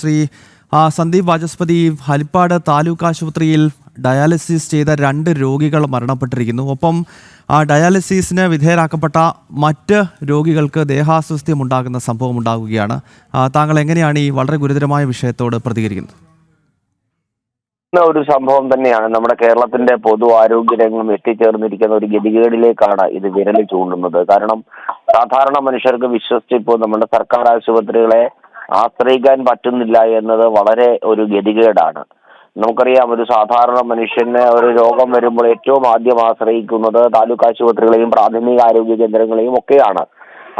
ശ്രീ സന്ദീപ് വാചസ്പതി, ഹരിപ്പാട് താലൂക്ക് ആശുപത്രിയിൽ ഡയാലിസിസ് ചെയ്ത 2 രോഗികൾ മരണപ്പെട്ടിരിക്കുന്നു. ഒപ്പം ഡയാലിസിസിന് വിധേയരാക്കപ്പെട്ട മറ്റ് രോഗികൾക്ക് ദേഹാസ്വാസ്ഥ്യം ഉണ്ടാകുന്ന സംഭവം ഉണ്ടാകുകയാണ്. താങ്കൾ എങ്ങനെയാണ് ഈ വളരെ ഗുരുതരമായ വിഷയത്തോട് പ്രതികരിക്കുന്നത്? ഒരു സംഭവം തന്നെയാണ്. നമ്മുടെ കേരളത്തിന്റെ പൊതു ആരോഗ്യ രംഗം എത്തിച്ചേർന്നിരിക്കുന്ന ഒരു ഗതികേടിലേക്കാണ് ഇത് വിരൽ ചൂണ്ടുന്നത്. കാരണം സാധാരണ മനുഷ്യർക്ക് വിശ്വസിച്ച് ഇപ്പോൾ നമ്മുടെ സർക്കാർ ആശുപത്രികളെ ആശ്രയിക്കാൻ പറ്റുന്നില്ല എന്നത് വളരെ ഒരു ഗതികേടാണ്. നമുക്കറിയാം, ഒരു സാധാരണ മനുഷ്യന് ഒരു രോഗം വരുമ്പോൾ ഏറ്റവും ആദ്യം ആശ്രയിക്കുന്നത് താലൂക്ക് ആശുപത്രികളെയും പ്രാഥമിക ആരോഗ്യ കേന്ദ്രങ്ങളെയും ഒക്കെയാണ്.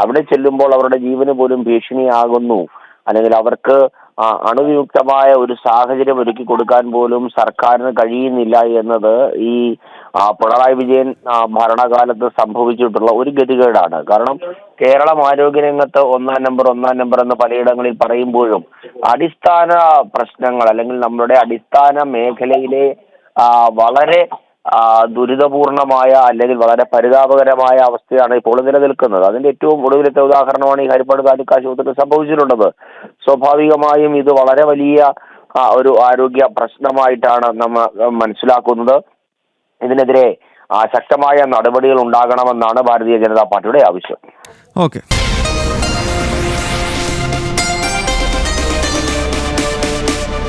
അവിടെ ചെല്ലുമ്പോൾ അവരുടെ ജീവന് പോലും ഭീഷണിയാകുന്നു, അല്ലെങ്കിൽ അവർക്ക് അണുവിയുക്തമായ ഒരു സാഹചര്യം ഒരുക്കി കൊടുക്കാൻ പോലും സർക്കാരിന് കഴിയുന്നില്ല എന്നത് ഈ പിണറായി വിജയൻ ഭരണകാലത്ത് സംഭവിച്ചിട്ടുള്ള ഒരു ഗതികേടാണ്. കാരണം കേരളം ആരോഗ്യരംഗത്ത് ഒന്നാം നമ്പർ എന്ന് പലയിടങ്ങളിൽ പറയുമ്പോഴും അടിസ്ഥാന പ്രശ്നങ്ങൾ, അല്ലെങ്കിൽ നമ്മുടെ അടിസ്ഥാന മേഖലയിലെ വളരെ ദുരിതപൂർണമായ അല്ലെങ്കിൽ വളരെ പരിതാപകരമായ അവസ്ഥയാണ് ഇപ്പോൾ നിലനിൽക്കുന്നത്. അതിന്റെ ഏറ്റവും ഒടുവിലത്തെ ഉദാഹരണമാണ് ഈ ഹരിപ്പാട് താലൂക്ക് ആശുപത്രിയിൽ സംഭവിച്ചിട്ടുള്ളത്. സ്വാഭാവികമായും ഇത് വളരെ വലിയ ഒരു ആരോഗ്യ പ്രശ്നമായിട്ടാണ് നമ്മൾ മനസ്സിലാക്കുന്നത്. ഇതിനെതിരെ ശക്തമായ നടപടികൾ ഉണ്ടാകണമെന്നാണ് ഭാരതീയ ജനതാ പാർട്ടിയുടെ ആവശ്യം. ഓക്കെ.